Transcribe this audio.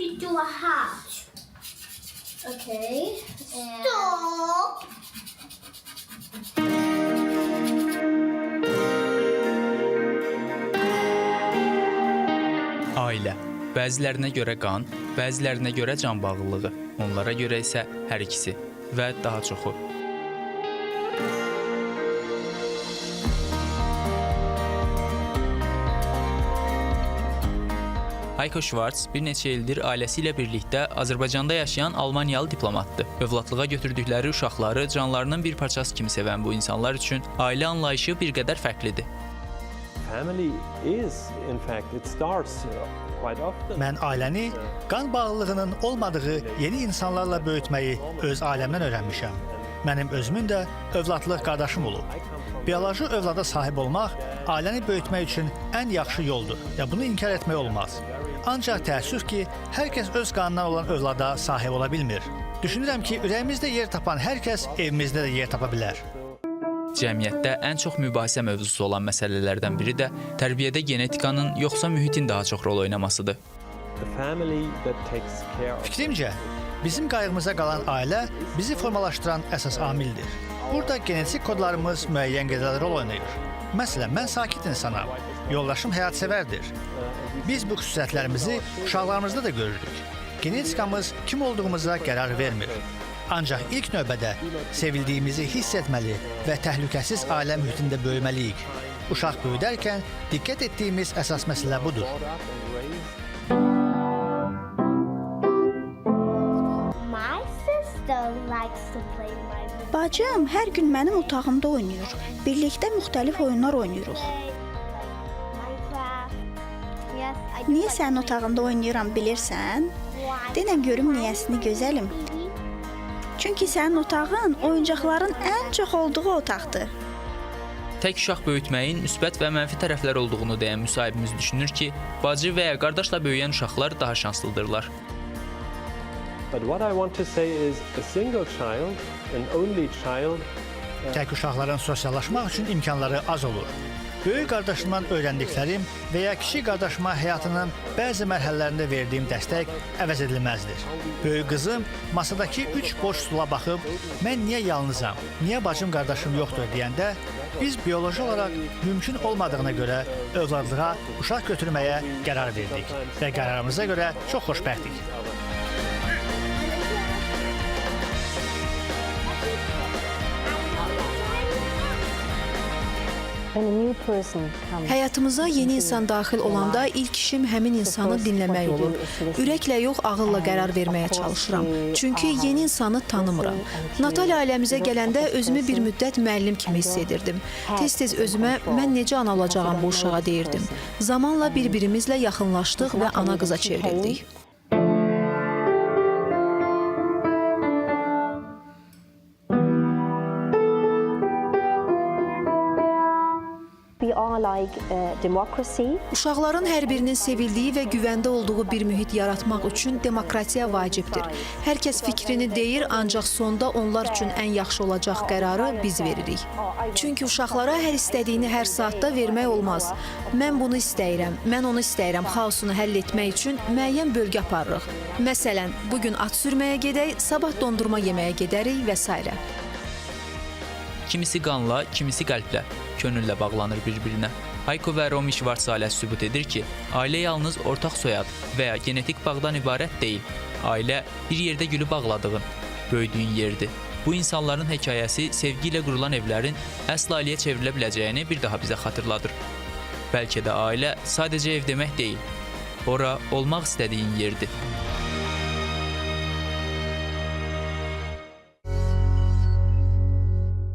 you do a heart. Okay. Stop. Ailə. Bəzilərinə görə qan, bəzilərinə görə can bağlılığı, onlara görə isə hər ikisi və daha çoxu. Heiko Schwarz bir neçə ildir ailəsi ilə birlikdə Azərbaycanda yaşayan Almaniyalı diplomatdır. Övladlığa götürdükləri uşaqları canlarının bir parçası kimi sevən bu insanlar üçün ailə anlayışı bir qədər fərqlidir. Mən ailəni qan bağlılığının olmadığı yeni insanlarla böyütməyi öz ailəmdən öyrənmişəm. Mənim özümün də övladlıq qardaşım olub. Bioloji övlada sahib olmaq ailəni böyütmək üçün ən yaxşı yoldur və bunu inkar etmək olmaz. Ancaq təəssüf ki, hər kəs öz qanından olan övlada sahib ola bilmir. Düşünürəm ki, ürəyimizdə yer tapan hər kəs evimizdə də yer tapa bilər. Cəmiyyətdə ən çox mübahisə mövzusu olan məsələlərdən biri də tərbiyədə genetikanın yoxsa mühitin daha çox rol oynamasıdır. Fikrimcə, bizim qayğımıza qalan ailə bizi formalaşdıran əsas amildir. Burada genetik kodlarımız müəyyən qədər rol oynayır. Məsələn, mən sakit insanam, yoldaşım həyatsevərdir. Biz bu xüsusiyyətlərimizi uşaqlarımızda da görürük. Genetikamız kim olduğumuza qərar vermir. Ancaq ilk növbədə sevildiyimizi hiss etməli və təhlükəsiz ailə mühitində böyüməliyik. Uşaq böyüdərkən diqqət etdiyimiz əsas məsələ budur. My sister likes to play my video. Bacım hər gün mənim otağımda oynayır. Birlikdə müxtəlif oyunlar oynayırıq. Minecraft. Yes, I do. Niyə sənin otağında oynayıram bilirsən? Denən görüm niyəsini gözəlim. Çünki sənin otağın oyuncaqların ən çox olduğu otaqdır. Tək uşaq böyütməyin müsbət və mənfi tərəfləri olduğunu deyən müsahibimiz düşünür ki, bacı və ya qardaşla böyüyən uşaqlar daha şanslıdırlar. Tək uşaqların sosiallaşmaq üçün imkanları az olur. Böyük qardaşımdan öyrəndiklərim və ya kiçik qardaşıma həyatının bəzi mərhələlərində verdiyim dəstək əvəz edilməzdir. Böyük qızım masadakı 3 boş stula baxıb, mən niyə yalnızam, niyə bacım qardaşım yoxdur deyəndə, biz bioloji olaraq mümkün olmadığına görə övladlığa uşaq götürməyə qərar verdik və qərarımıza görə çox xoşbəxtik. Həyatımıza yeni insan daxil olanda ilk işim həmin insanı dinləmək olur. Ürəklə yox, ağılla qərar verməyə çalışıram. Çünki yeni insanı tanımıram. Natalya ailəmizə gələndə özümü bir müddət müəllim kimi hiss edirdim. Tez-tez özümə mən necə ana olacağam bu uşağa deyirdim. Zamanla bir-birimizlə yaxınlaşdıq və ana qıza çevrildik. Uşaqların hər birinin sevildiyi və güvəndə olduğu bir mühit yaratmaq üçün demokratiya vacibdir. Hər kəs fikrini deyir, ancaq sonda onlar üçün ən yaxşı olacaq qərarı biz veririk. Çünki uşaqlara hər istədiyini hər saatda vermək olmaz. Mən bunu istəyirəm, mən onu istəyirəm xaosunu həll etmək üçün müəyyən bölgə aparırıq. Məsələn, bugün at sürməyə gedək, sabah dondurma yeməyə gedərik və s. Kimisi qanla, kimisi qəlblə, könüllə bağlanır bir-birinə. Heiko və Romy Schwarz ailəsi sübut edir ki, ailə yalnız ortaq soyad və ya genetik bağdan ibarət deyil. Ailə bir yerdə gülü bağladığın, böyüdüyün yerdir. Bu insanların hekayəsi sevgi ilə qurulan evlərin əsl ailəyə çevrilə biləcəyini bir daha bizə xatırladır. Bəlkə də ailə sadəcə ev demək deyil, ora olmaq istədiyin yerdir.